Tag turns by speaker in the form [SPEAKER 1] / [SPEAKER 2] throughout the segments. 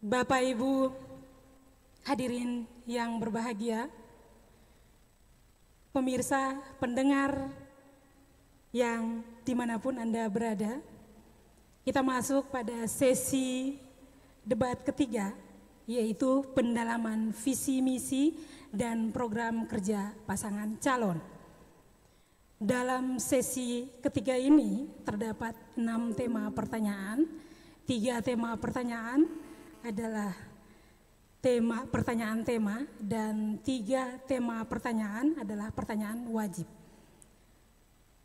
[SPEAKER 1] Bapak Ibu hadirin yang berbahagia, pemirsa, pendengar yang dimanapun Anda berada, kita masuk pada sesi debat ketiga, yaitu pendalaman visi misi dan program kerja pasangan calon. Dalam sesi ketiga ini terdapat 6 tema pertanyaan. 3 tema pertanyaan adalah pertanyaan tema dan 3 tema pertanyaan adalah pertanyaan wajib.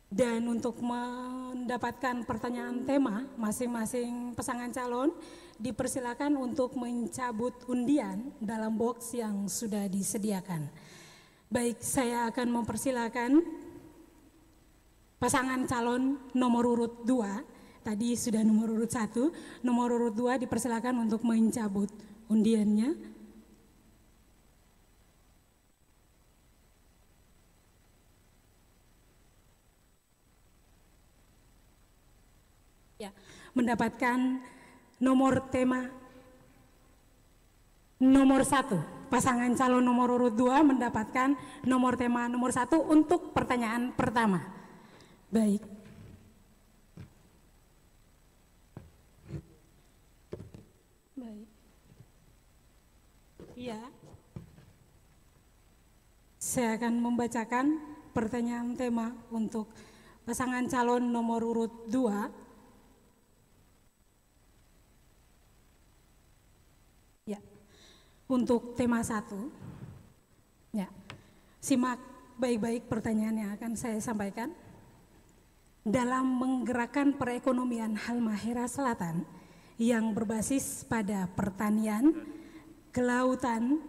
[SPEAKER 1] Dan untuk mendapatkan pertanyaan tema, masing-masing pasangan calon dipersilakan untuk mencabut undian dalam box yang sudah disediakan. Baik, saya akan mempersilakan pasangan calon nomor urut 2, tadi sudah nomor urut 1, nomor urut 2 dipersilakan untuk mencabut undiannya. Ya, mendapatkan nomor tema nomor 1. Pasangan calon nomor urut 2 mendapatkan nomor tema nomor 1 untuk pertanyaan pertama. Baik. Baik. Iya. Saya akan membacakan pertanyaan tema untuk pasangan calon nomor urut 2. Ya. Untuk tema 1. Ya. Simak baik-baik pertanyaan yang akan saya sampaikan. Dalam menggerakkan perekonomian Halmahera Selatan yang berbasis pada pertanian, kelautan,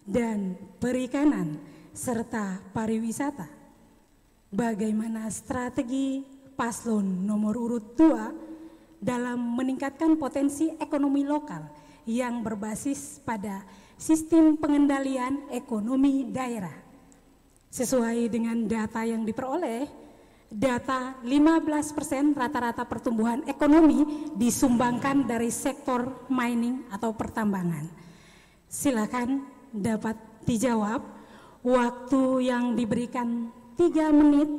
[SPEAKER 1] dan perikanan, serta pariwisata, bagaimana strategi paslon nomor urut 2 dalam meningkatkan potensi ekonomi lokal yang berbasis pada sistem pengendalian ekonomi daerah? Sesuai dengan data yang diperoleh, data 15% rata-rata pertumbuhan ekonomi disumbangkan dari sektor mining atau pertambangan. Silakan dapat dijawab. Waktu yang diberikan 3 menit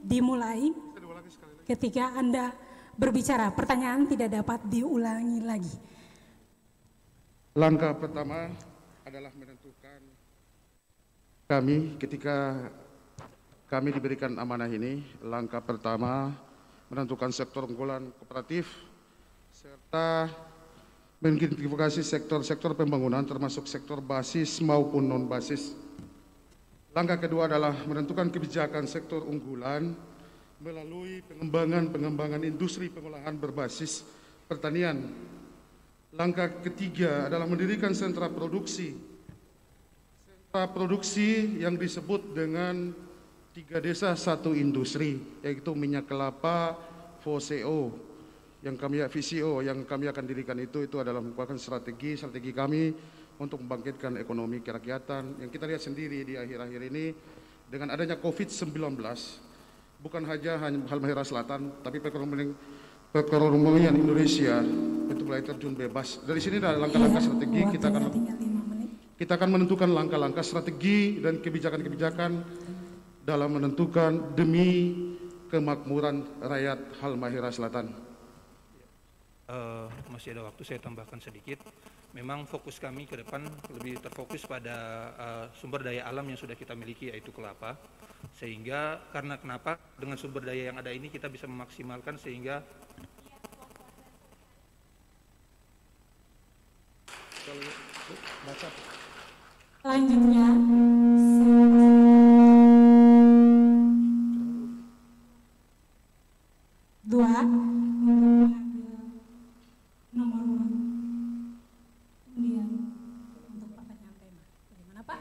[SPEAKER 1] dimulai ketika Anda berbicara. Pertanyaan tidak dapat diulangi lagi.
[SPEAKER 2] Langkah pertama adalah menentukan kami ketika kami diberikan amanah ini. Langkah pertama menentukan sektor unggulan kooperatif serta mengidentifikasi sektor-sektor pembangunan termasuk sektor basis maupun non basis. Langkah kedua adalah menentukan kebijakan sektor unggulan melalui pengembangan industri pengolahan berbasis pertanian. Langkah ketiga adalah mendirikan sentra produksi yang disebut dengan 3 desa 1 industri, yaitu minyak kelapa, VCO, VCO yang kami akan dirikan itu adalah merupakan strategi kami untuk membangkitkan ekonomi kerakyatan. Yang kita lihat sendiri di akhir-akhir ini dengan adanya COVID-19, bukan hanya Halmahera Selatan, tapi perekonomian Indonesia itu mulai terjun bebas. Dari sini ada langkah-langkah strategi kita akan menentukan langkah-langkah strategi dan kebijakan-kebijakan dalam menentukan demi kemakmuran rakyat Halmahera Selatan.
[SPEAKER 3] Masih ada waktu, saya tambahkan sedikit. Memang fokus kami ke depan lebih terfokus pada sumber daya alam yang sudah kita miliki, yaitu kelapa. Sehingga karena kenapa dengan sumber daya yang ada ini kita bisa memaksimalkan sehingga
[SPEAKER 1] selanjutnya dua nomor undian untuk pertanyaan tema. Bagaimana Pak?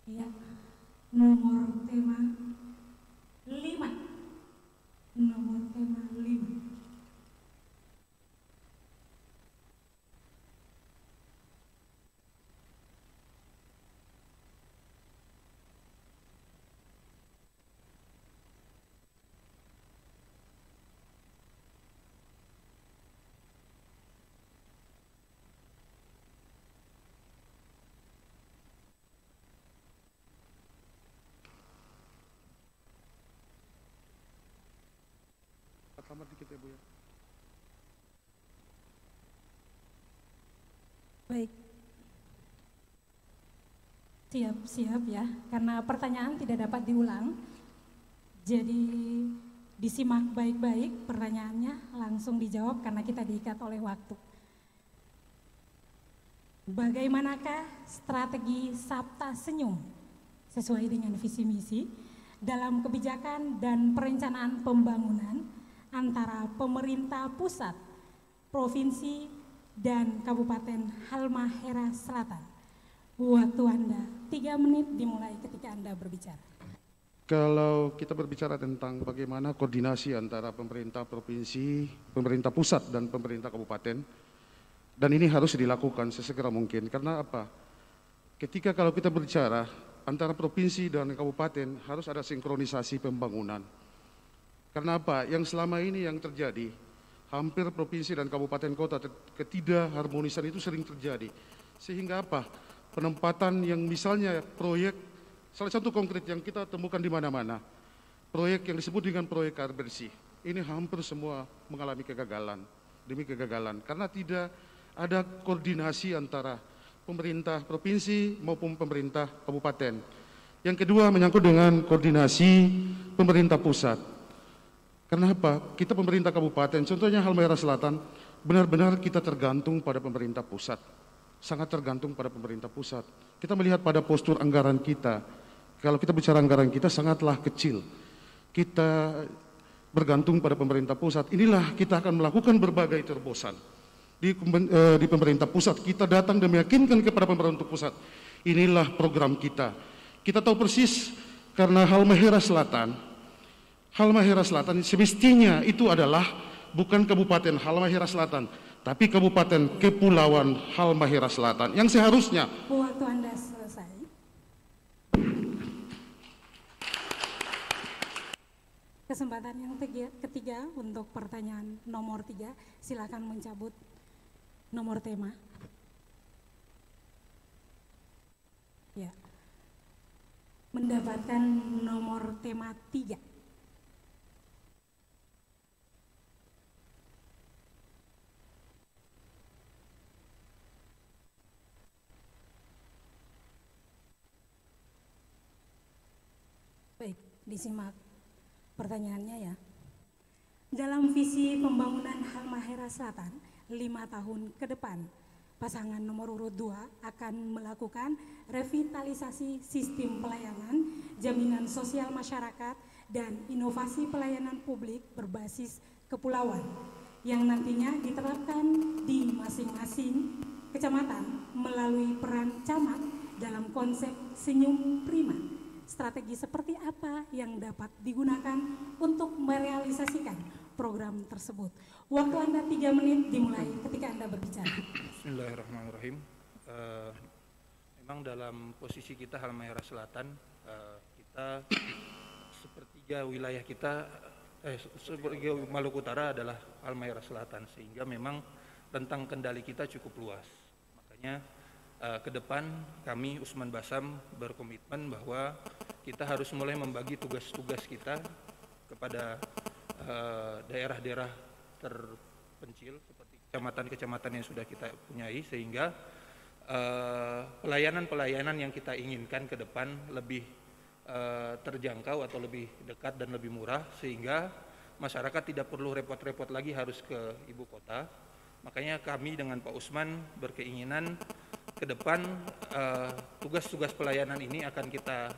[SPEAKER 1] Iya, nomor tema 5. Nomor tema 5.
[SPEAKER 2] tamat dikit ya Bu ya.
[SPEAKER 1] Baik. Siap ya, karena pertanyaan tidak dapat diulang. Jadi disimak baik-baik pertanyaannya, langsung dijawab karena kita diikat oleh waktu. Bagaimanakah strategi Sabta Senyum sesuai dengan visi misi dalam kebijakan dan perencanaan pembangunan antara pemerintah pusat, provinsi, dan Kabupaten Halmahera Selatan? Waktu Anda 3 menit dimulai ketika Anda berbicara.
[SPEAKER 2] Kalau kita berbicara tentang bagaimana koordinasi antara pemerintah provinsi, pemerintah pusat, dan pemerintah kabupaten, dan ini harus dilakukan sesegera mungkin. Karena apa? Ketika kalau kita berbicara antara provinsi dan kabupaten harus ada sinkronisasi pembangunan. Karena apa? Yang selama ini yang terjadi, hampir provinsi dan kabupaten kota ketidakharmonisan itu sering terjadi. Sehingga apa? Penempatan yang misalnya proyek, salah satu konkret yang kita temukan di mana-mana, proyek yang disebut dengan proyek air bersih, ini hampir semua mengalami kegagalan, demi kegagalan, karena tidak ada koordinasi antara pemerintah provinsi maupun pemerintah kabupaten. Yang kedua menyangkut dengan koordinasi pemerintah pusat. Karena apa? Kita pemerintah kabupaten, contohnya Halmahera Selatan, benar-benar kita tergantung pada pemerintah pusat. Sangat tergantung pada pemerintah pusat. Kita melihat pada postur anggaran kita. Kalau kita bicara anggaran kita sangatlah kecil. Kita bergantung pada pemerintah pusat. Inilah kita akan melakukan berbagai terobosan. Di pemerintah pusat kita datang dan meyakinkan kepada pemerintah pusat. Inilah program kita. Kita tahu persis karena Halmahera Selatan semestinya itu adalah bukan Kabupaten Halmahera Selatan, tapi Kabupaten Kepulauan Halmahera Selatan yang seharusnya.
[SPEAKER 1] Waktu Anda selesai. Kesempatan yang ketiga untuk pertanyaan nomor 3, silakan mencabut nomor tema. Ya. Mendapatkan nomor tema 3. Baik, disimak pertanyaannya ya. Dalam visi pembangunan Halmahera Selatan 5 tahun ke depan, pasangan nomor urut 2 akan melakukan revitalisasi sistem pelayanan, jaminan sosial masyarakat, dan inovasi pelayanan publik berbasis kepulauan yang nantinya diterapkan di masing-masing kecamatan melalui peran camat dalam konsep senyum prima. Strategi seperti apa yang dapat digunakan untuk merealisasikan program tersebut? Waktu Anda 3 menit dimulai ketika Anda berbicara.
[SPEAKER 3] Bismillahirrahmanirrahim. Memang dalam posisi kita Halmahera Selatan, kita sepertiga wilayah kita, sepertiga Maluku Utara adalah Halmahera Selatan, sehingga memang rentang kendali kita cukup luas. Makanya ke depan kami Usman Basam berkomitmen bahwa kita harus mulai membagi tugas-tugas kita kepada daerah-daerah terpencil seperti kecamatan-kecamatan yang sudah kita punyai, sehingga pelayanan-pelayanan yang kita inginkan ke depan lebih terjangkau atau lebih dekat dan lebih murah, sehingga masyarakat tidak perlu repot-repot lagi harus ke ibu kota. Makanya kami dengan Pak Usman berkeinginan ke depan tugas-tugas pelayanan ini akan kita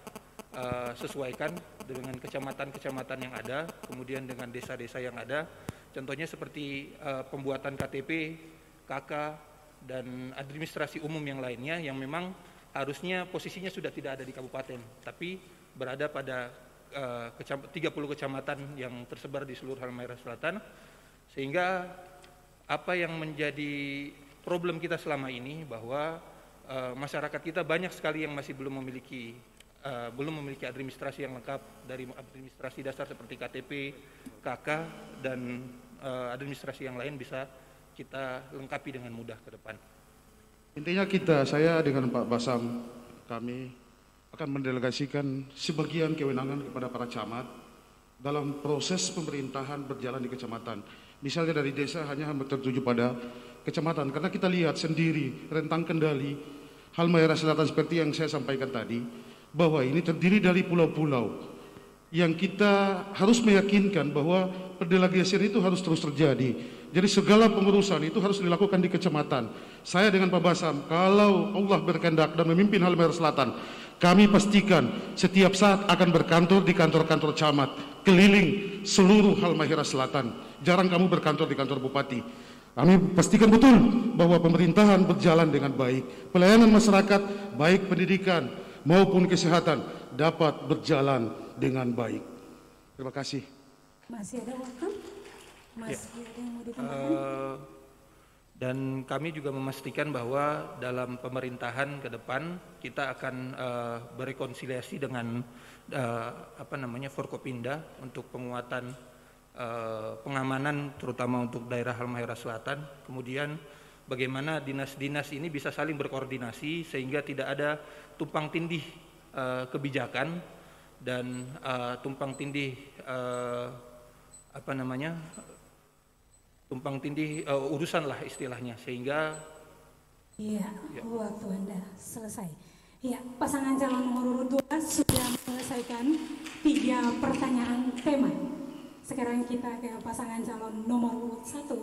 [SPEAKER 3] sesuaikan dengan kecamatan-kecamatan yang ada, kemudian dengan desa-desa yang ada. Contohnya seperti pembuatan KTP, KK, dan administrasi umum yang lainnya yang memang harusnya posisinya sudah tidak ada di kabupaten, tapi berada pada 30 kecamatan yang tersebar di seluruh Halmahera Selatan, sehingga apa yang menjadi problem kita selama ini bahwa masyarakat kita banyak sekali yang masih belum memiliki administrasi yang lengkap, dari administrasi dasar seperti KTP, KK, dan administrasi yang lain bisa kita lengkapi dengan mudah ke depan.
[SPEAKER 2] Intinya saya dengan Pak Basam, kami akan mendelegasikan sebagian kewenangan kepada para camat dalam proses pemerintahan berjalan di kecamatan. Misalnya dari desa hanya tertuju pada kecamatan, karena kita lihat sendiri rentang kendali Halmahera Selatan seperti yang saya sampaikan tadi, bahwa ini terdiri dari pulau-pulau yang kita harus meyakinkan bahwa perdelegasian itu harus terus terjadi. Jadi segala pengurusan itu harus dilakukan di kecamatan. Saya dengan Pak Basam, kalau Allah berkehendak dan memimpin Halmahera Selatan, kami pastikan setiap saat akan berkantor di kantor-kantor camat, keliling seluruh Halmahera Selatan. Jarang kamu berkantor di kantor bupati. Kami pastikan betul bahwa pemerintahan berjalan dengan baik. Pelayanan masyarakat, baik pendidikan maupun kesehatan, dapat berjalan dengan baik. Terima kasih.
[SPEAKER 1] Masih ada waktu? Masih ada yang mau ditambahkan?
[SPEAKER 3] Dan kami juga memastikan bahwa dalam pemerintahan ke depan kita akan berrekonsiliasi dengan Forkopimda untuk penguatan pengamanan terutama untuk daerah Halmahera Selatan. Kemudian bagaimana dinas-dinas ini bisa saling berkoordinasi sehingga tidak ada tumpang tindih kebijakan dan tumpang tindih urusan lah istilahnya, sehingga
[SPEAKER 1] Iya, waktu Anda selesai. Ya, pasangan calon nomor urut 2 sudah menyelesaikan 3 pertanyaan tema. Sekarang kita ke pasangan calon nomor urut 1.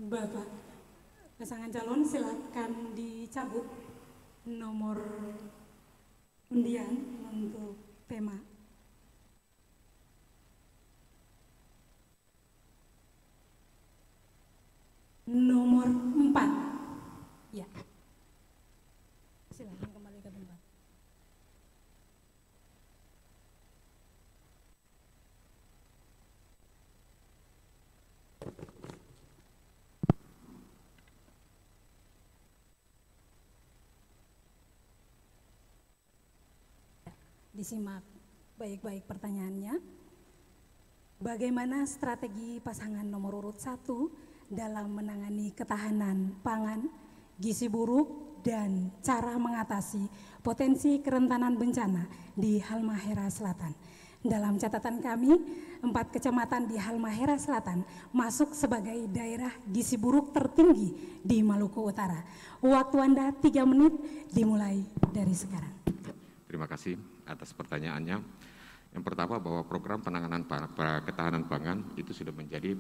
[SPEAKER 1] Bapak pasangan calon silakan dicabut nomor undian untuk tema. Nomor 4. Ya. Silakan kembali ke tempat. Disimak baik-baik pertanyaannya. Bagaimana strategi pasangan nomor urut 1 dalam menangani ketahanan pangan, gizi buruk, dan cara mengatasi potensi kerentanan bencana di Halmahera Selatan? Dalam catatan kami, 4 kecamatan di Halmahera Selatan masuk sebagai daerah gizi buruk tertinggi di Maluku Utara. Waktu Anda 3 menit dimulai dari sekarang.
[SPEAKER 4] Terima kasih atas pertanyaannya. Yang pertama, bahwa program penanganan ketahanan pangan itu sudah menjadi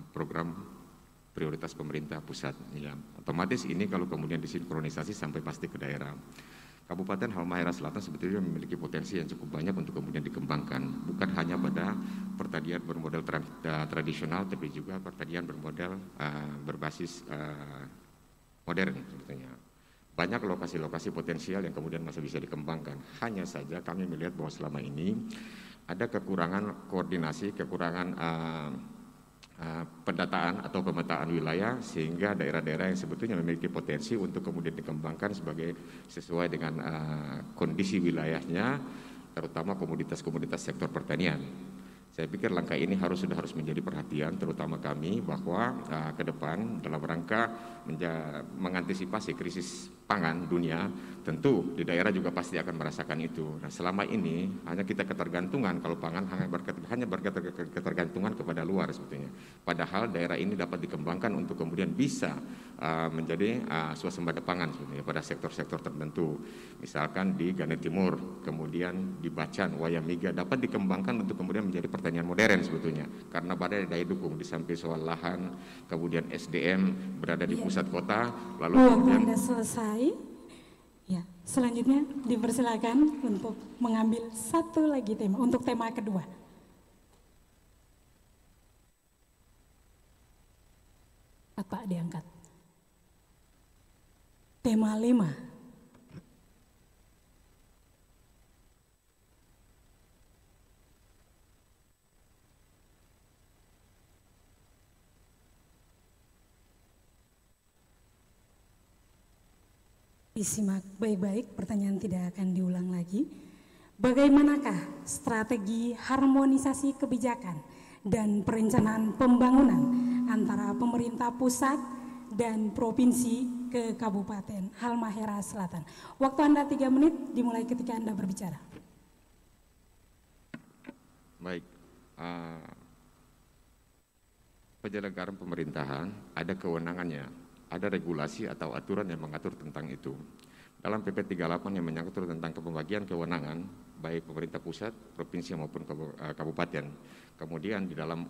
[SPEAKER 4] program prioritas pemerintah pusat. Ya, otomatis ini kalau kemudian disinkronisasi sampai pasti ke daerah. Kabupaten Halmahera Selatan sebetulnya memiliki potensi yang cukup banyak untuk kemudian dikembangkan, bukan hanya pada pertanian bermodel tradisional, tapi juga pertanian bermodel berbasis modern sebetulnya. Banyak lokasi-lokasi potensial yang kemudian masih bisa dikembangkan. Hanya saja kami melihat bahwa selama ini ada kekurangan koordinasi, kekurangan pendataan atau pemetaan wilayah, sehingga daerah-daerah yang sebetulnya memiliki potensi untuk kemudian dikembangkan sesuai dengan kondisi wilayahnya, terutama komoditas-komoditas sektor pertanian. Saya pikir langkah ini sudah harus menjadi perhatian terutama kami, bahwa ke depan dalam rangka mengantisipasi krisis pangan dunia, tentu di daerah juga pasti akan merasakan itu. Nah, selama ini hanya kita ketergantungan, kalau pangan hanya ketergantungan kepada luar sebetulnya. Padahal daerah ini dapat dikembangkan untuk kemudian bisa menjadi swasembada pangan sebetulnya pada sektor-sektor tertentu. Misalkan di Gane Timur, kemudian di Bacan, Wayamiga dapat dikembangkan untuk kemudian menjadi pertanian modern sebetulnya. Karena pada daya dukung di samping soal lahan, kemudian SDM berada di pusat kota, lalu kemudian
[SPEAKER 1] Anda selesai. Ya, selanjutnya dipersilakan untuk mengambil satu lagi tema untuk tema kedua. Pak diangkat. Tema 5. Disimak baik-baik, pertanyaan tidak akan diulang lagi. Bagaimanakah strategi harmonisasi kebijakan dan perencanaan pembangunan antara pemerintah pusat dan provinsi ke Kabupaten Halmahera Selatan? Waktu Anda 3 menit dimulai ketika Anda berbicara.
[SPEAKER 4] Baik, penyelenggaraan pemerintahan ada kewenangannya, ada regulasi atau aturan yang mengatur tentang itu. Dalam PP 38 yang mengatur tentang pembagian kewenangan baik pemerintah pusat, provinsi maupun kabupaten. Kemudian di dalam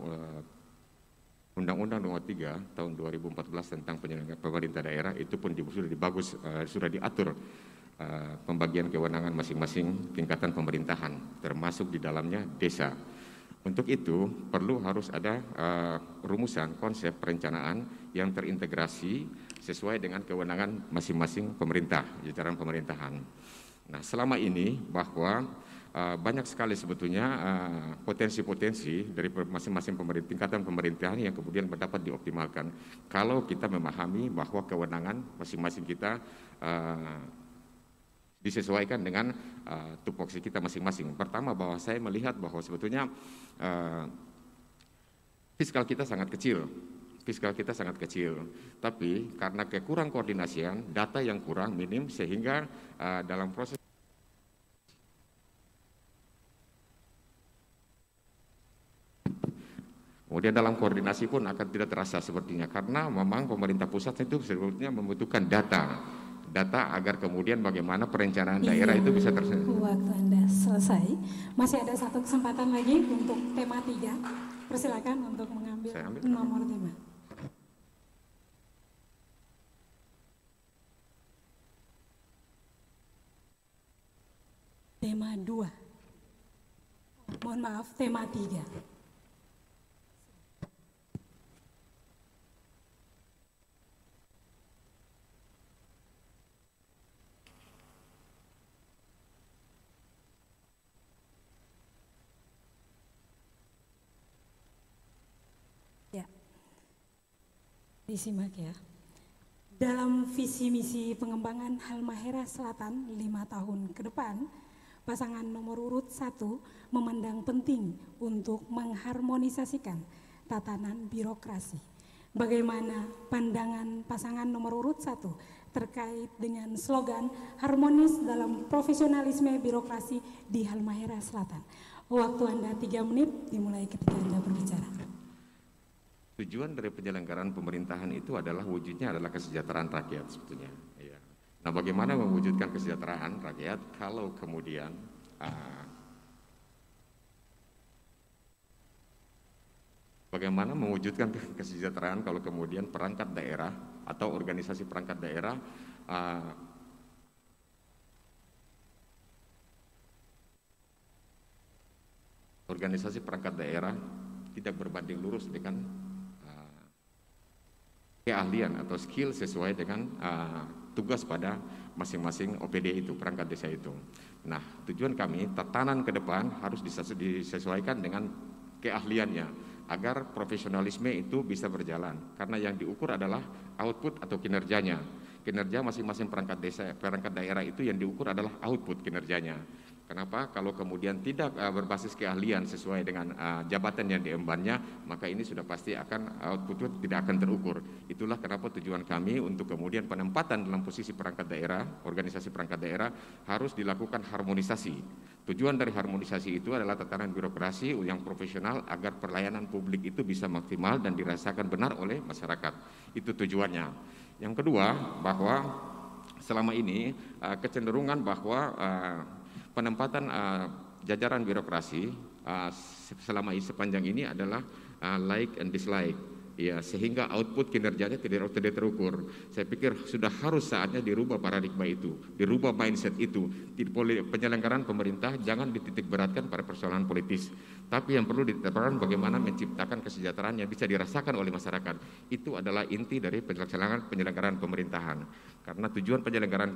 [SPEAKER 4] Undang-Undang Nomor 3 Tahun 2014 tentang penyelenggaraan pemerintah daerah itu pun sudah diatur pembagian kewenangan masing-masing tingkatan pemerintahan, termasuk di dalamnya desa. Untuk itu harus ada rumusan konsep perencanaan yang terintegrasi sesuai dengan kewenangan masing-masing pemerintah, jajaran pemerintahan. Nah, selama ini bahwa banyak sekali sebetulnya potensi-potensi dari masing-masing tingkatan pemerintahan yang kemudian dapat dioptimalkan kalau kita memahami bahwa kewenangan masing-masing kita disesuaikan dengan tupoksi kita masing-masing. Pertama, bahwa saya melihat bahwa sebetulnya fiskal kita sangat kecil, tapi karena kekurang koordinasian, data yang kurang minim sehingga dalam proses kemudian dalam koordinasi pun akan tidak terasa sepertinya, karena memang pemerintah pusat itu sebetulnya membutuhkan data agar kemudian bagaimana perencanaan daerah itu bisa terselesaikan.
[SPEAKER 1] Waktu Anda selesai. Masih ada satu kesempatan lagi untuk tema 3. Persilakan untuk mengambil nomor tema. Tema 2. Mohon maaf, tema 3. Disimak ya. Dalam visi misi pengembangan Halmahera Selatan 5 tahun ke depan, pasangan nomor urut 1 memandang penting untuk mengharmonisasikan tatanan birokrasi. Bagaimana pandangan pasangan nomor urut 1 terkait dengan slogan harmonis dalam profesionalisme birokrasi di Halmahera Selatan? Waktu Anda 3 menit dimulai ketika Anda berbicara.
[SPEAKER 4] Tujuan dari penyelenggaraan pemerintahan itu adalah wujudnya adalah kesejahteraan rakyat sebetulnya. Ya. Nah, bagaimana mewujudkan kesejahteraan rakyat kalau kemudian bagaimana mewujudkan kesejahteraan kalau kemudian perangkat daerah atau organisasi perangkat daerah tidak berbanding lurus dengan keahlian atau skill sesuai dengan tugas pada masing-masing OPD itu, perangkat desa itu. Nah, tujuan kami tatanan ke depan harus disesuaikan dengan keahliannya agar profesionalisme itu bisa berjalan, karena yang diukur adalah output atau kinerjanya. Kinerja masing-masing perangkat daerah itu yang diukur adalah output kinerjanya. Kenapa? Kalau kemudian tidak berbasis keahlian sesuai dengan jabatan yang diembannya, maka ini sudah pasti akan output tidak akan terukur. Itulah kenapa tujuan kami untuk kemudian penempatan dalam posisi perangkat daerah, organisasi perangkat daerah harus dilakukan harmonisasi. Tujuan dari harmonisasi itu adalah tatanan birokrasi yang profesional agar pelayanan publik itu bisa maksimal dan dirasakan benar oleh masyarakat. Itu tujuannya. Yang kedua, bahwa selama ini kecenderungan bahwa penempatan jajaran birokrasi sepanjang ini adalah like and dislike, ya, sehingga output kinerjanya tidak terukur. Saya pikir sudah harus saatnya dirubah paradigma itu, dirubah mindset itu. Penyelenggaraan pemerintah jangan dititik beratkan pada persoalan politis, tapi yang perlu diterapkan bagaimana menciptakan kesejahteraan yang bisa dirasakan oleh masyarakat. Itu adalah inti dari penyelenggaraan pemerintahan. Karena tujuan penyelenggaraan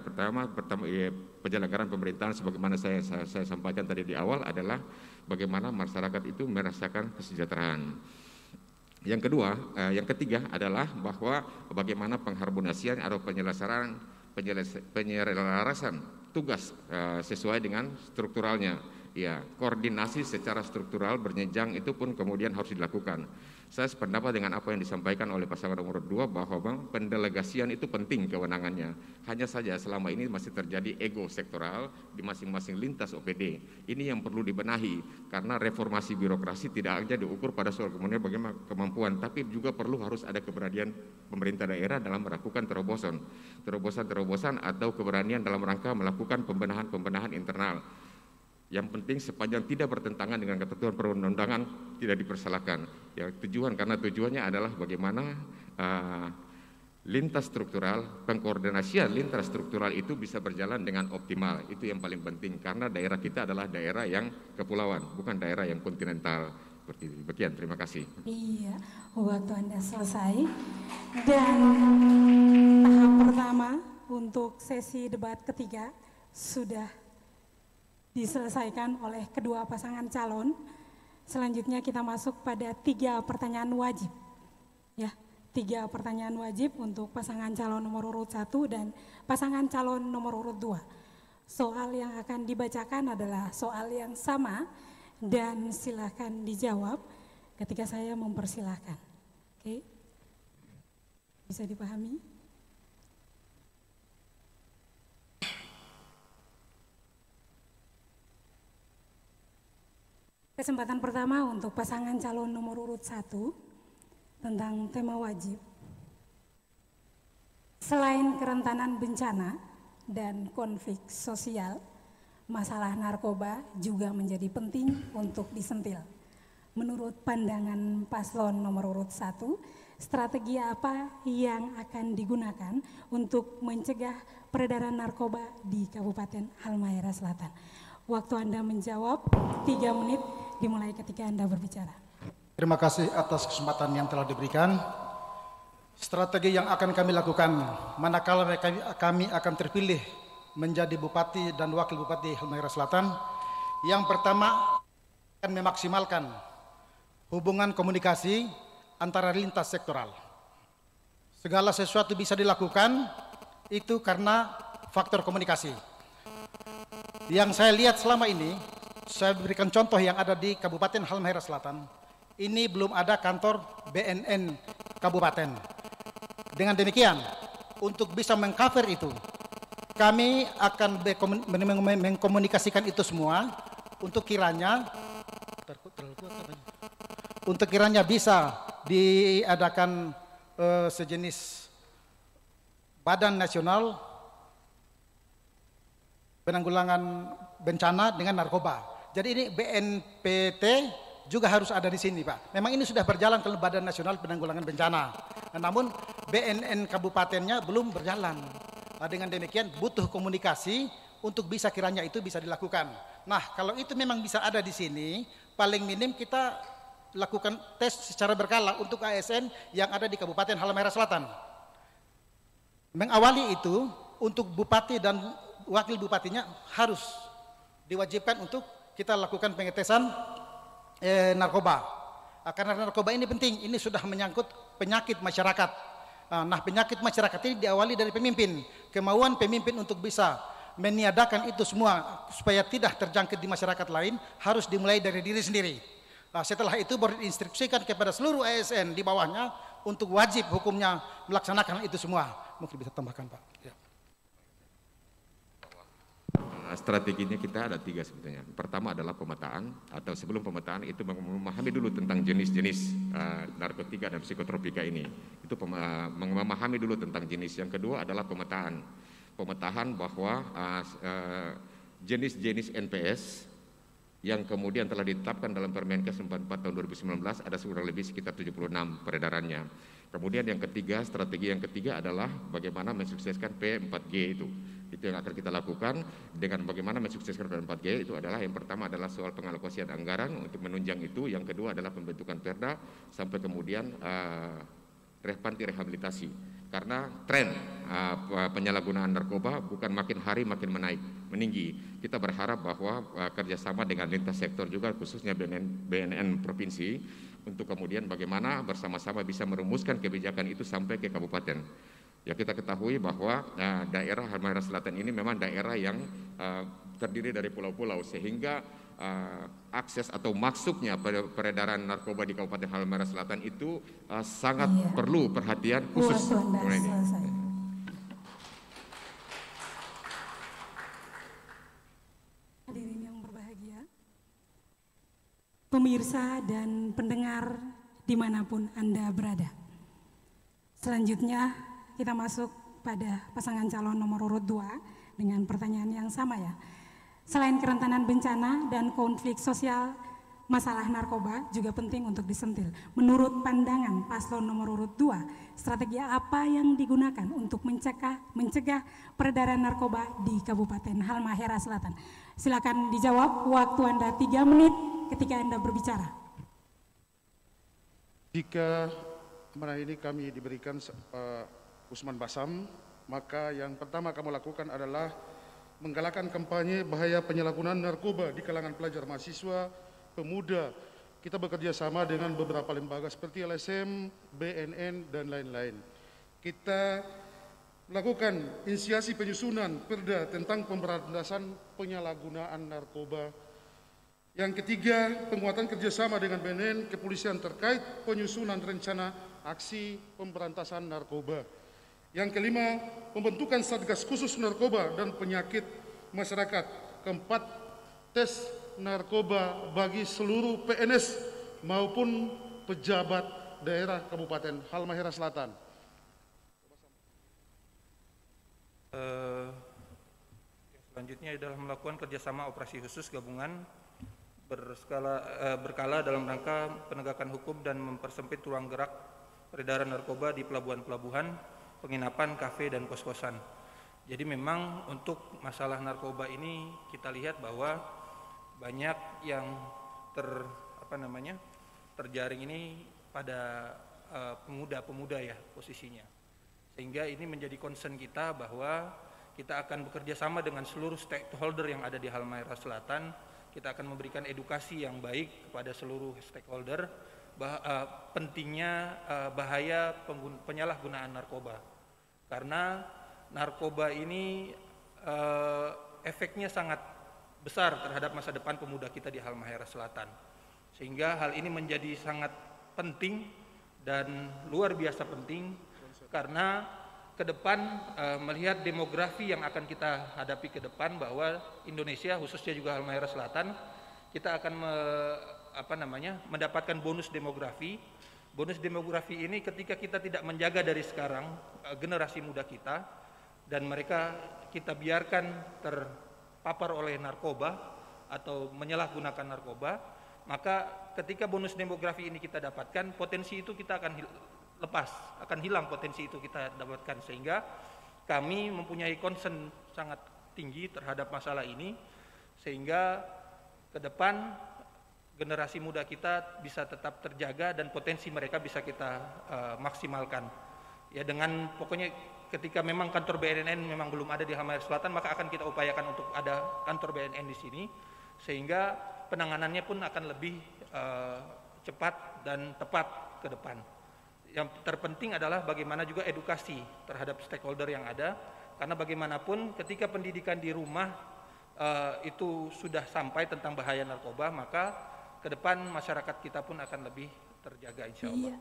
[SPEAKER 4] penyelenggaraan pemerintahan sebagaimana saya sampaikan tadi di awal adalah bagaimana masyarakat itu merasakan kesejahteraan. Yang ketiga adalah bahwa bagaimana pengharmonisian atau penyelarasan tugas sesuai dengan strukturalnya. Ya, koordinasi secara struktural berjenjang itu pun kemudian harus dilakukan. Saya sependapat dengan apa yang disampaikan oleh pasangan nomor 2 bahwa pendelegasian itu penting kewenangannya. Hanya saja selama ini masih terjadi ego sektoral di masing-masing lintas OPD. Ini yang perlu dibenahi karena reformasi birokrasi tidak hanya diukur pada soal kemudian bagaimana kemampuan, tapi juga harus ada keberanian pemerintah daerah dalam melakukan terobosan atau keberanian dalam rangka melakukan pembenahan internal. Yang penting sepanjang tidak bertentangan dengan ketentuan perundang-undangan tidak dipersalahkan. Ya, karena tujuannya adalah bagaimana lintas struktural, pengkoordinasian lintas struktural itu bisa berjalan dengan optimal. Itu yang paling penting karena daerah kita adalah daerah yang kepulauan, bukan daerah yang kontinental. Seperti itu. Demikian, terima kasih.
[SPEAKER 1] Iya, waktu Anda selesai. Dan tahap pertama untuk sesi debat ketiga sudah diselesaikan oleh kedua pasangan calon. Selanjutnya kita masuk pada 3 pertanyaan wajib. Ya, 3 pertanyaan wajib untuk pasangan calon nomor urut 1 dan pasangan calon nomor urut 2. Soal yang akan dibacakan adalah soal yang sama dan silakan dijawab ketika saya mempersilahkan. Oke, bisa dipahami? Kesempatan pertama untuk pasangan calon nomor urut 1 tentang tema wajib. Selain kerentanan bencana dan konflik sosial, masalah narkoba juga menjadi penting untuk disentil. Menurut pandangan paslon nomor urut 1, strategi apa yang akan digunakan untuk mencegah peredaran narkoba di Kabupaten Halmahera Selatan? Waktu Anda menjawab 3 menit dimulai ketika Anda berbicara.
[SPEAKER 5] Terima kasih atas kesempatan yang telah diberikan. Strategi yang akan kami lakukan manakala kami akan terpilih menjadi Bupati dan Wakil Bupati Halmahera Selatan. Yang pertama, akan memaksimalkan hubungan komunikasi antara lintas sektoral. Segala sesuatu bisa dilakukan itu karena faktor komunikasi. Yang saya lihat selama ini, saya berikan contoh yang ada di Kabupaten Halmahera Selatan. Ini belum ada kantor BNN Kabupaten. Dengan demikian, untuk bisa mengcover itu, kami akan mengkomunikasikan itu semua untuk kiranya bisa diadakan sejenis Badan Nasional Penanggulangan Bencana dengan Narkoba. Jadi ini BNPT juga harus ada di sini, Pak. Memang ini sudah berjalan ke Badan Nasional Penanggulangan Bencana. Namun BNN kabupatennya belum berjalan. Dengan demikian butuh komunikasi untuk bisa kiranya itu bisa dilakukan. Nah, kalau itu memang bisa ada di sini, paling minim kita lakukan tes secara berkala untuk ASN yang ada di Kabupaten Halmahera Selatan. Mengawali itu untuk bupati dan wakil bupatinya harus diwajibkan untuk kita lakukan pengetesan narkoba. Karena narkoba ini penting, ini sudah menyangkut penyakit masyarakat. Nah, penyakit masyarakat ini diawali dari pemimpin. Kemauan pemimpin untuk bisa meniadakan itu semua supaya tidak terjangkit di masyarakat lain harus dimulai dari diri sendiri. Setelah itu baru diinstruksikan kepada seluruh ASN di bawahnya untuk wajib hukumnya melaksanakan itu semua. Mungkin bisa tambahkan, Pak. Ya.
[SPEAKER 4] Strateginya kita ada 3 sebetulnya. Pertama adalah pemetaan, atau sebelum pemetaan itu memahami dulu tentang jenis-jenis narkotika dan psikotropika ini. Itu memahami dulu tentang jenis. Yang kedua adalah pemetaan. Pemetaan bahwa jenis-jenis NPS yang kemudian telah ditetapkan dalam Permenkes 44 tahun 2019 ada kurang lebih sekitar 76 peredarannya. Kemudian yang ketiga, strategi yang ketiga adalah bagaimana mensukseskan P4G itu. Itu yang akan kita lakukan. Dengan bagaimana mensukseskan P4G itu adalah yang pertama adalah soal pengalokasian anggaran untuk menunjang itu, yang kedua adalah pembentukan perda, sampai kemudian panti rehabilitasi. Karena tren penyalahgunaan narkoba bukan makin hari makin meninggi. Kita berharap bahwa kerjasama dengan lintas sektor juga khususnya BNN provinsi untuk kemudian bagaimana bersama-sama bisa merumuskan kebijakan itu sampai ke kabupaten. Ya, kita ketahui bahwa daerah Halmahera Selatan ini memang daerah yang terdiri dari pulau-pulau, sehingga akses atau masuknya peredaran narkoba di Kabupaten Halmahera Selatan itu sangat perlu perhatian khusus.
[SPEAKER 1] Hadirin yang berbahagia, pemirsa dan pendengar dimanapun Anda berada. Selanjutnya kita masuk pada pasangan calon nomor urut 2 dengan pertanyaan yang sama ya. Selain kerentanan bencana dan konflik sosial, masalah narkoba juga penting untuk disentil. Menurut pandangan paslon nomor urut 2, strategi apa yang digunakan untuk mencegah peredaran narkoba di Kabupaten Halmahera Selatan? Silakan dijawab, waktu Anda 3 menit ketika Anda berbicara.
[SPEAKER 2] Jika mana ini kami diberikan Usman Basam, maka yang pertama kami lakukan adalah menggalakkan kampanye bahaya penyalahgunaan narkoba di kalangan pelajar mahasiswa, pemuda. Kita bekerja sama dengan beberapa lembaga seperti LSM, BNN, dan lain-lain. Kita melakukan inisiasi penyusunan perda tentang pemberantasan penyalahgunaan narkoba. Yang ketiga, penguatan kerjasama dengan BNN, kepolisian terkait penyusunan rencana aksi pemberantasan narkoba. Yang kelima, pembentukan Satgas Khusus Narkoba dan Penyakit Masyarakat. Keempat, tes narkoba bagi seluruh PNS maupun pejabat daerah Kabupaten Halmahera Selatan.
[SPEAKER 3] Selanjutnya adalah melakukan kerjasama operasi khusus gabungan berkala dalam rangka penegakan hukum dan mempersempit ruang gerak peredaran narkoba di pelabuhan-pelabuhan, penginapan, kafe, dan kos-kosan. Jadi memang untuk masalah narkoba ini kita lihat bahwa banyak yang terjaring ini pada pemuda-pemuda ya posisinya. Sehingga ini menjadi concern kita bahwa kita akan bekerja sama dengan seluruh stakeholder yang ada di Halmahera Selatan. Kita akan memberikan edukasi yang baik kepada seluruh stakeholder pentingnya bahaya penyalahgunaan narkoba. Karena narkoba ini efeknya sangat besar terhadap masa depan pemuda kita di Halmahera Selatan. Sehingga hal ini menjadi sangat penting dan luar biasa penting karena ke depan melihat demografi yang akan kita hadapi ke depan bahwa Indonesia khususnya juga Halmahera Selatan kita akan mendapatkan bonus demografi. Bonus demografi ini ketika kita tidak menjaga dari sekarang generasi muda kita dan mereka kita biarkan terpapar oleh narkoba atau menyalahgunakan narkoba, maka ketika bonus demografi ini kita dapatkan, potensi itu kita akan akan hilang potensi itu kita dapatkan, sehingga kami mempunyai concern sangat tinggi terhadap masalah ini sehingga ke depan generasi muda kita bisa tetap terjaga dan potensi mereka bisa kita maksimalkan. Ya dengan pokoknya ketika memang kantor BNN memang belum ada di Halmahera Selatan, maka akan kita upayakan untuk ada kantor BNN di sini sehingga penanganannya pun akan lebih cepat dan tepat ke depan. Yang terpenting adalah bagaimana juga edukasi terhadap stakeholder yang ada, karena bagaimanapun ketika pendidikan di rumah itu sudah sampai tentang bahaya narkoba, maka ke depan masyarakat kita pun akan lebih terjaga insya Allah. Iya,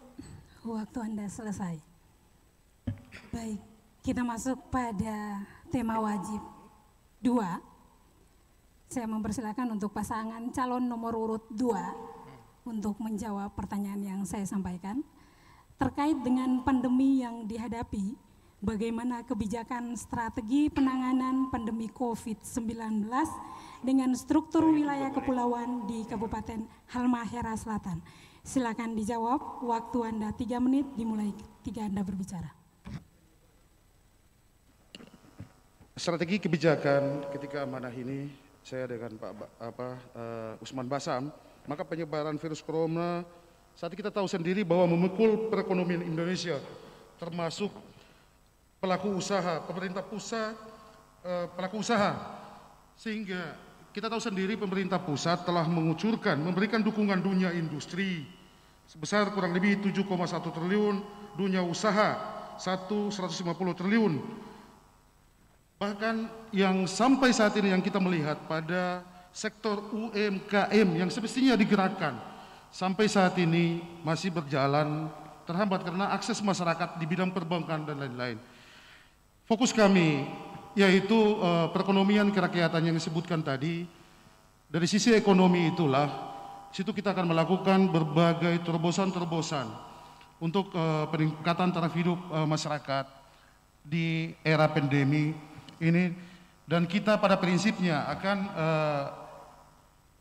[SPEAKER 1] waktu Anda selesai. Baik, kita masuk pada tema wajib 2. Saya mempersilakan untuk pasangan calon nomor urut 2 untuk menjawab pertanyaan yang saya sampaikan. Terkait dengan pandemi yang dihadapi, bagaimana kebijakan strategi penanganan pandemi COVID-19 dengan struktur wilayah kepulauan di Kabupaten Halmahera Selatan? Silakan dijawab, waktu Anda 3 menit dimulai ketika Anda berbicara.
[SPEAKER 2] Strategi kebijakan ketika amanah ini saya dengan Usman Basam, maka penyebaran virus corona saat kita tahu sendiri bahwa memukul perekonomian Indonesia, termasuk pelaku usaha, pemerintah pusat, pelaku usaha, sehingga kita tahu sendiri pemerintah pusat telah memberikan dukungan dunia industri sebesar kurang lebih 7,1 triliun, dunia usaha 150 triliun. Bahkan yang sampai saat ini yang kita melihat pada sektor UMKM yang semestinya digerakkan sampai saat ini masih berjalan terhambat karena akses masyarakat di bidang perbankan dan lain-lain. Fokus kami yaitu perekonomian kerakyatan yang disebutkan tadi. Dari sisi ekonomi itulah, situ kita akan melakukan berbagai terobosan-terobosan untuk peningkatan taraf hidup masyarakat di era pandemi ini, dan kita pada prinsipnya akan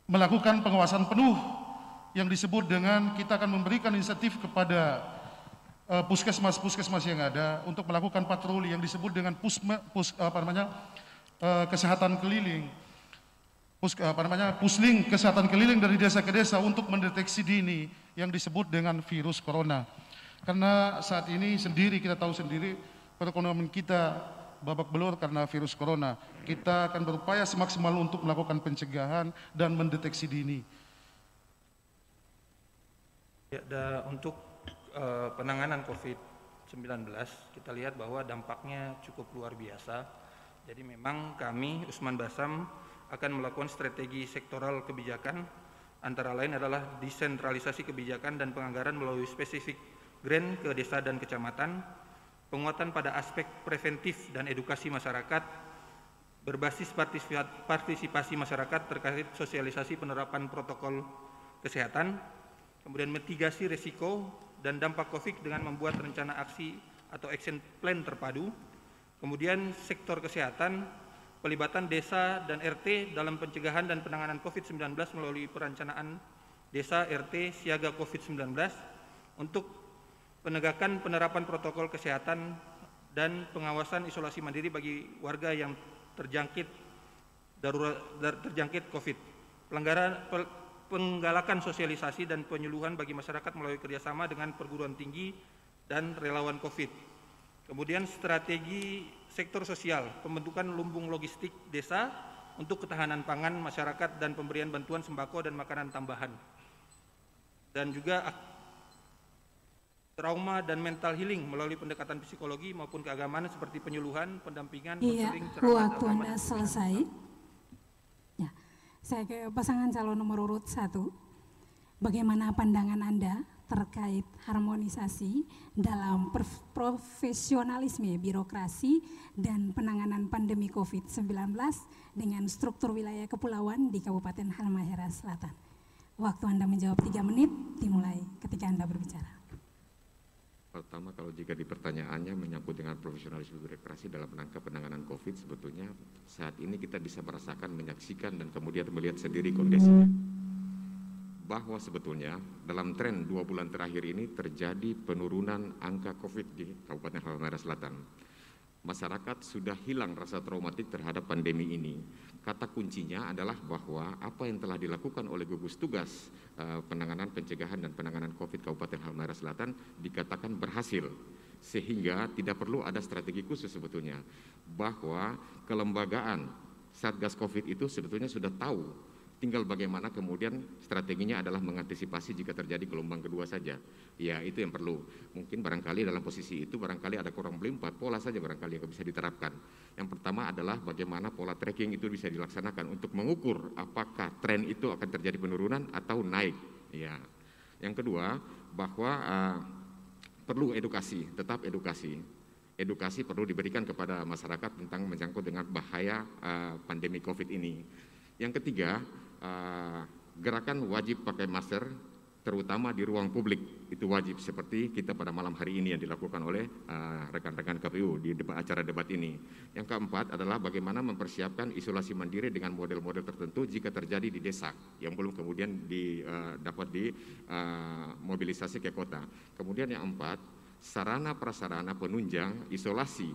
[SPEAKER 2] melakukan pengawasan penuh yang disebut dengan kita akan memberikan insentif kepada puskesmas yang ada untuk melakukan patroli yang disebut dengan kesehatan keliling, pusling kesehatan keliling dari desa ke desa untuk mendeteksi dini yang disebut dengan virus corona. Karena saat ini sendiri kita tahu sendiri perekonomian kita babak belur karena virus corona. Kita akan berupaya semaksimal untuk melakukan pencegahan dan mendeteksi dini.
[SPEAKER 3] Ya, untuk penanganan COVID-19 kita lihat bahwa dampaknya cukup luar biasa. Jadi memang kami Usman Basam akan melakukan strategi sektoral kebijakan, antara lain adalah desentralisasi kebijakan dan penganggaran melalui spesifik grant ke desa dan kecamatan, penguatan pada aspek preventif dan edukasi masyarakat, berbasis partisipasi masyarakat terkait sosialisasi penerapan protokol kesehatan, kemudian mitigasi risiko dan dampak COVID dengan membuat rencana aksi atau action plan terpadu, kemudian sektor kesehatan, pelibatan desa dan RT dalam pencegahan dan penanganan COVID-19 melalui perencanaan desa RT siaga COVID-19 untuk penegakan penerapan protokol kesehatan dan pengawasan isolasi mandiri bagi warga yang terjangkit COVID. Penggalakan sosialisasi dan penyuluhan bagi masyarakat melalui kerjasama dengan perguruan tinggi dan relawan COVID. Kemudian strategi sektor sosial, pembentukan lumbung logistik desa untuk ketahanan pangan masyarakat dan pemberian bantuan sembako dan makanan tambahan. Dan juga trauma dan mental healing melalui pendekatan psikologi maupun keagamaan seperti penyuluhan, pendampingan, konseling,
[SPEAKER 1] waktu Anda selesai. Ya, saya ke pasangan calon nomor urut 1. Bagaimana pandangan Anda terkait harmonisasi dalam profesionalisme birokrasi dan penanganan pandemi COVID-19 dengan struktur wilayah kepulauan di Kabupaten Halmahera Selatan? Waktu Anda menjawab 3 menit dimulai ketika Anda berbicara.
[SPEAKER 4] Pertama, kalau jika di pertanyaannya menyangkut dengan profesionalisme birokrasi dalam rangka penanganan COVID, sebetulnya saat ini kita bisa merasakan, menyaksikan, dan kemudian melihat sendiri kondisinya. Bahwa sebetulnya dalam tren 2 bulan terakhir ini terjadi penurunan angka COVID di Kabupaten Halmahera Selatan. Masyarakat sudah hilang rasa traumatik terhadap pandemi ini. Kata kuncinya adalah bahwa apa yang telah dilakukan oleh gugus tugas penanganan pencegahan dan penanganan COVID Kabupaten Halmahera Selatan dikatakan berhasil, sehingga tidak perlu ada strategi khusus sebetulnya. Bahwa kelembagaan Satgas COVID itu sebetulnya sudah tahu, tinggal bagaimana kemudian strateginya adalah mengantisipasi jika terjadi gelombang kedua saja. Ya, itu yang perlu. Mungkin barangkali dalam posisi itu barangkali ada kurang lebih 4 pola saja barangkali yang bisa diterapkan. Yang pertama adalah bagaimana pola tracking itu bisa dilaksanakan untuk mengukur apakah tren itu akan terjadi penurunan atau naik. Ya. Yang kedua, bahwa perlu edukasi, tetap edukasi. Edukasi perlu diberikan kepada masyarakat tentang menyangkut dengan bahaya pandemi COVID ini. Yang ketiga, gerakan wajib pakai masker terutama di ruang publik, itu wajib seperti kita pada malam hari ini yang dilakukan oleh rekan-rekan KPU di acara debat ini. Yang keempat adalah bagaimana mempersiapkan isolasi mandiri dengan model-model tertentu jika terjadi di desa yang belum kemudian dapat dimobilisasi ke kota. Kemudian yang empat, sarana prasarana penunjang isolasi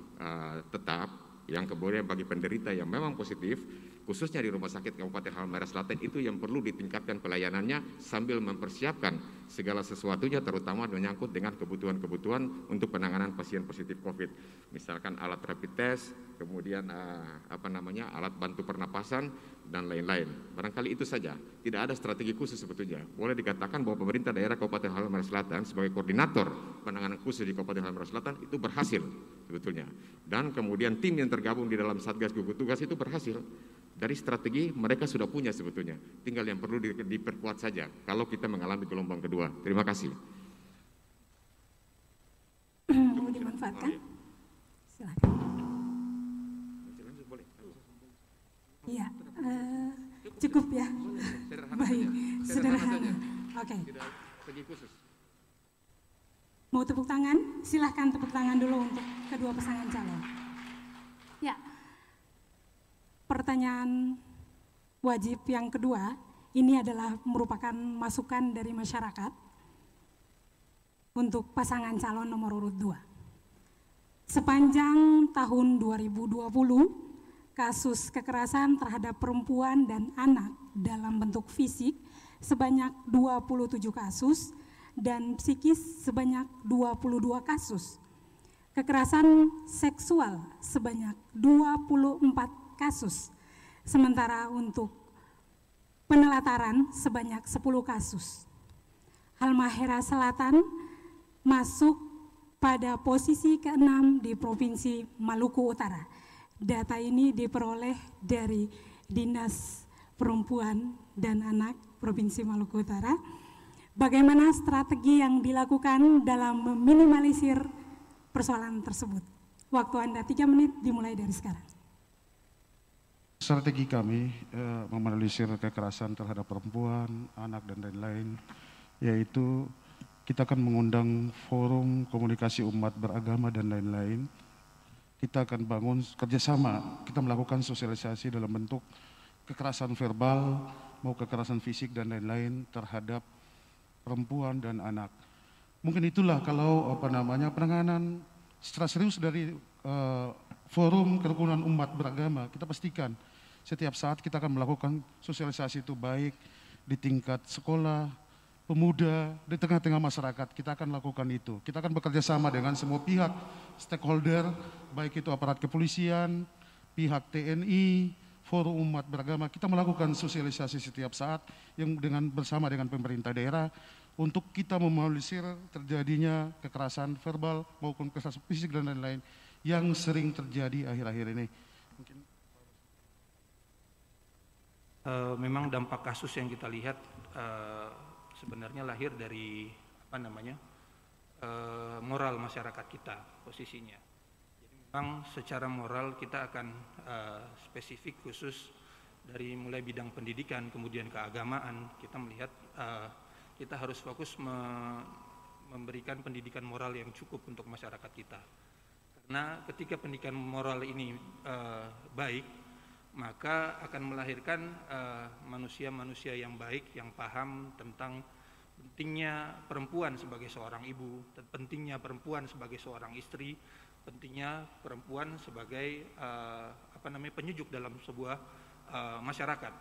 [SPEAKER 4] tetap yang kemudian bagi penderita yang memang positif, khususnya di Rumah Sakit Kabupaten Halmahera Selatan itu yang perlu ditingkatkan pelayanannya sambil mempersiapkan segala sesuatunya, terutama menyangkut dengan kebutuhan-kebutuhan untuk penanganan pasien positif COVID. Misalkan alat rapid test, kemudian alat bantu pernapasan dan lain-lain. Barangkali itu saja. Tidak ada strategi khusus sebetulnya. Boleh dikatakan bahwa pemerintah daerah Kabupaten Halmahera Selatan sebagai koordinator penanganan khusus di Kabupaten Halmahera Selatan itu berhasil sebetulnya. Dan kemudian tim yang tergabung di dalam Satgas Gugus Tugas itu berhasil. Dari strategi mereka sudah punya sebetulnya, tinggal yang perlu diperkuat saja kalau kita mengalami gelombang kedua. Terima kasih.
[SPEAKER 1] Mau dimanfaatkan? Silakan. Iya, cukup ya. Baik, sederhana. Oke. Mau tepuk tangan? Silahkan tepuk tangan dulu untuk kedua pasangan calon. Ya, pertanyaan wajib yang kedua, ini adalah merupakan masukan dari masyarakat untuk pasangan calon nomor urut 2. Sepanjang tahun 2020, kasus kekerasan terhadap perempuan dan anak dalam bentuk fisik sebanyak 27 kasus dan psikis sebanyak 22 kasus. Kekerasan seksual sebanyak 24 kasus. Sementara untuk penelataran sebanyak 10 kasus. Halmahera Selatan masuk pada posisi ke-6 di Provinsi Maluku Utara. Data ini diperoleh dari Dinas Perempuan dan Anak Provinsi Maluku Utara. Bagaimana strategi yang dilakukan dalam meminimalisir persoalan tersebut? Waktu Anda 3 menit dimulai dari sekarang.
[SPEAKER 2] Strategi kami meminimalisir kekerasan terhadap perempuan, anak dan lain-lain, yaitu kita akan mengundang forum komunikasi umat beragama dan lain-lain. Kita akan bangun kerjasama, kita melakukan sosialisasi dalam bentuk kekerasan verbal, mau kekerasan fisik dan lain-lain terhadap perempuan dan anak. Mungkin itulah kalau penanganan secara serius dari forum kerukunan umat beragama, kita pastikan setiap saat kita akan melakukan sosialisasi itu baik di tingkat sekolah, pemuda, di tengah-tengah masyarakat, kita akan lakukan itu. Kita akan bekerja sama dengan semua pihak, stakeholder, baik itu aparat kepolisian, pihak TNI, forum umat beragama. Kita melakukan sosialisasi setiap saat yang bersama dengan pemerintah daerah untuk kita meminimalisir terjadinya kekerasan verbal maupun kekerasan fisik dan lain-lain yang sering terjadi akhir-akhir ini. Mungkin.
[SPEAKER 3] Memang dampak kasus yang kita lihat sebenarnya lahir dari moral masyarakat kita posisinya. Jadi memang secara moral kita akan spesifik khusus dari mulai bidang pendidikan kemudian keagamaan, kita melihat kita harus fokus memberikan pendidikan moral yang cukup untuk masyarakat kita. Karena ketika pendidikan moral ini baik, maka akan melahirkan manusia-manusia yang baik, yang paham tentang pentingnya perempuan sebagai seorang ibu, pentingnya perempuan sebagai seorang istri, pentingnya perempuan sebagai penyejuk dalam sebuah masyarakat.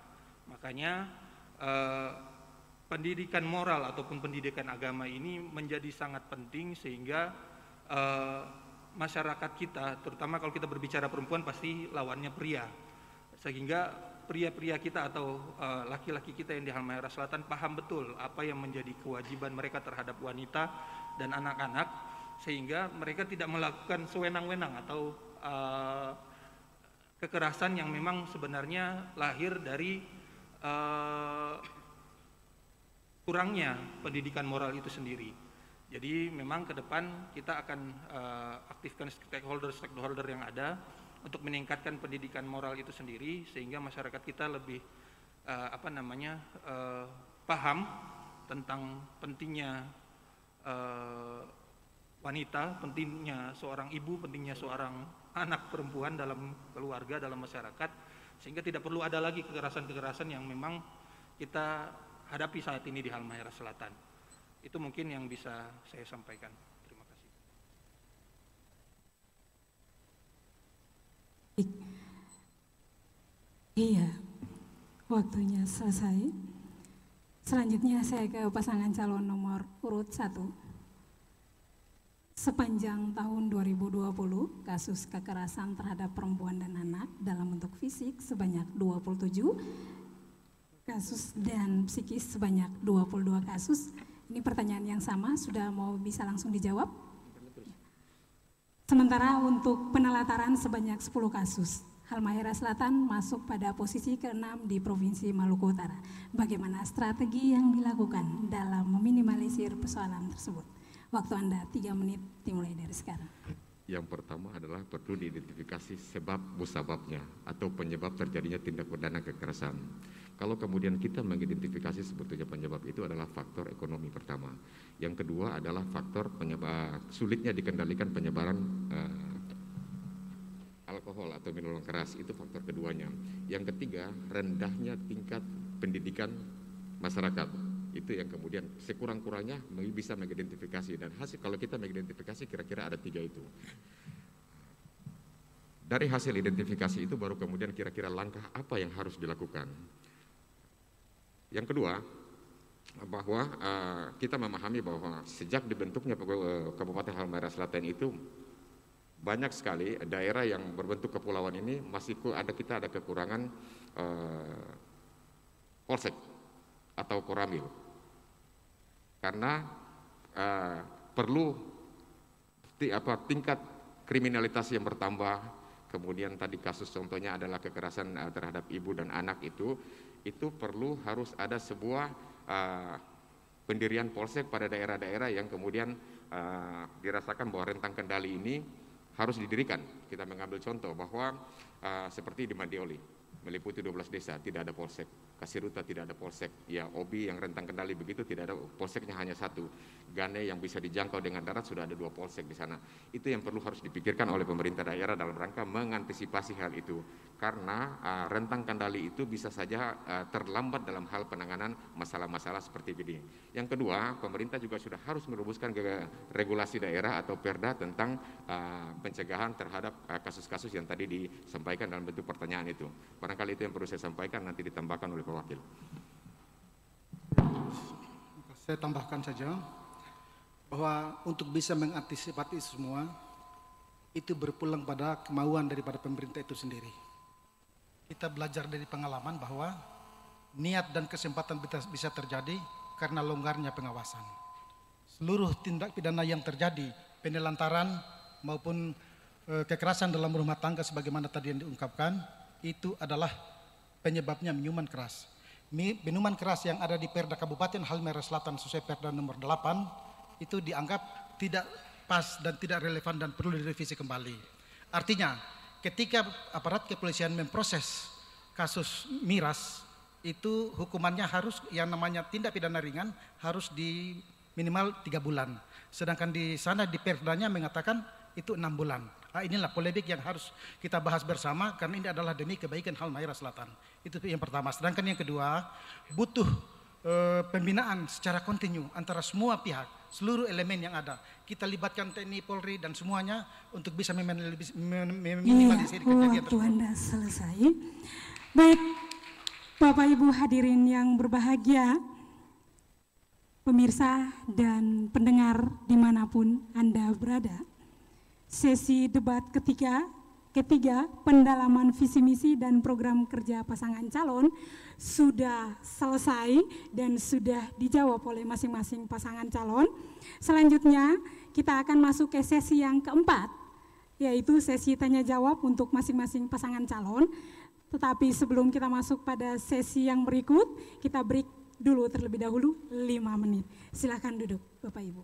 [SPEAKER 3] Makanya pendidikan moral ataupun pendidikan agama ini menjadi sangat penting sehingga masyarakat kita, terutama kalau kita berbicara perempuan pasti lawannya pria, sehingga pria-pria kita atau laki-laki kita yang di Halmahera Selatan paham betul apa yang menjadi kewajiban mereka terhadap wanita dan anak-anak, sehingga mereka tidak melakukan sewenang-wenang atau kekerasan yang memang sebenarnya lahir dari kurangnya pendidikan moral itu sendiri. Jadi memang ke depan kita akan aktifkan stakeholder yang ada untuk meningkatkan pendidikan moral itu sendiri sehingga masyarakat kita lebih paham tentang pentingnya wanita, pentingnya seorang ibu, pentingnya seorang anak perempuan dalam keluarga, dalam masyarakat, sehingga tidak perlu ada lagi kekerasan-kekerasan yang memang kita hadapi saat ini di Halmahera Selatan. Itu mungkin yang bisa saya sampaikan. Terima kasih.
[SPEAKER 1] Iya, waktunya selesai. Selanjutnya saya ke pasangan calon nomor urut 1. Sepanjang tahun 2020, kasus kekerasan terhadap perempuan dan anak dalam bentuk fisik sebanyak 27 kasus dan psikis sebanyak 22 kasus. Ini pertanyaan yang sama, sudah mau bisa langsung dijawab? Sementara untuk penelataran sebanyak 10 kasus. Halmahera Selatan masuk pada posisi ke-6 di Provinsi Maluku Utara. Bagaimana strategi yang dilakukan dalam meminimalisir persoalan tersebut? Waktu Anda 3 menit dimulai dari sekarang.
[SPEAKER 4] Yang pertama adalah perlu diidentifikasi sebab musababnya atau penyebab terjadinya tindak pidana kekerasan. Kalau kemudian kita mengidentifikasi sebetulnya penyebab itu adalah faktor ekonomi pertama. Yang kedua adalah faktor penyebab sulitnya dikendalikan penyebaran alkohol atau minuman keras, itu faktor keduanya. Yang ketiga, rendahnya tingkat pendidikan masyarakat. Itu yang kemudian sekurang-kurangnya bisa mengidentifikasi, dan hasil kalau kita mengidentifikasi kira-kira ada 3 itu. Dari hasil identifikasi itu baru kemudian kira-kira langkah apa yang harus dilakukan. Yang kedua, bahwa kita memahami bahwa sejak dibentuknya Kabupaten Halmahera Selatan itu banyak sekali daerah yang berbentuk kepulauan ini kita ada kekurangan polsek atau koramil, karena perlu tingkat kriminalitas yang bertambah. Kemudian tadi kasus contohnya adalah kekerasan terhadap ibu dan anak, itu harus ada sebuah pendirian polsek pada daerah-daerah yang kemudian dirasakan bahwa rentang kendali ini harus didirikan. Kita mengambil contoh bahwa seperti di Madioli, meliputi 12 desa, tidak ada polsek. Kasiruta tidak ada polsek. Ya, Obi yang rentang kendali begitu tidak ada polseknya, hanya 1. Gane yang bisa dijangkau dengan darat sudah ada 2 polsek di sana. Itu yang perlu harus dipikirkan oleh pemerintah daerah dalam rangka mengantisipasi hal itu. Karena rentang kendali itu bisa saja terlambat dalam hal penanganan masalah-masalah seperti ini. Yang kedua, pemerintah juga sudah harus merumuskan regulasi daerah atau perda tentang pencegahan terhadap kasus-kasus yang tadi disampaikan dalam bentuk pertanyaan itu. Barangkali itu yang perlu saya sampaikan, nanti ditambahkan oleh Pak Wakil.
[SPEAKER 5] Saya tambahkan saja bahwa untuk bisa mengantisipasi semua itu berpulang pada kemauan daripada pemerintah itu sendiri. Kita belajar dari pengalaman bahwa niat dan kesempatan bisa terjadi karena longgarnya pengawasan. Seluruh tindak pidana yang terjadi, penelantaran maupun kekerasan dalam rumah tangga sebagaimana tadi yang diungkapkan, itu adalah penyebabnya minuman keras. Minuman keras yang ada di Perda Kabupaten Halmahera Selatan sesuai Perda nomor 8 itu dianggap tidak pas dan tidak relevan dan perlu direvisi kembali. Artinya, ketika aparat kepolisian memproses kasus miras, itu hukumannya harus yang namanya tindak pidana ringan harus di minimal 3 bulan. Sedangkan di sana di Perdanya mengatakan itu 6 bulan. Inilah polemik yang harus kita bahas bersama karena ini adalah demi kebaikan Halmahera Selatan. Itu yang pertama. Sedangkan yang kedua, butuh pembinaan secara kontinu antara semua pihak, seluruh elemen yang ada. Kita libatkan TNI, Polri dan semuanya untuk bisa meminimalisir kejadian tersebut.
[SPEAKER 1] Waktu Anda selesai. Baik, Bapak Ibu hadirin yang berbahagia, pemirsa dan pendengar dimanapun Anda berada. Sesi debat ketiga pendalaman visi misi dan program kerja pasangan calon sudah selesai dan sudah dijawab oleh masing-masing pasangan calon. Selanjutnya kita akan masuk ke sesi yang keempat, yaitu sesi tanya jawab untuk masing-masing pasangan calon. Tetapi sebelum kita masuk pada sesi yang berikut, kita break dulu terlebih dahulu 5 menit. Silakan duduk Bapak Ibu.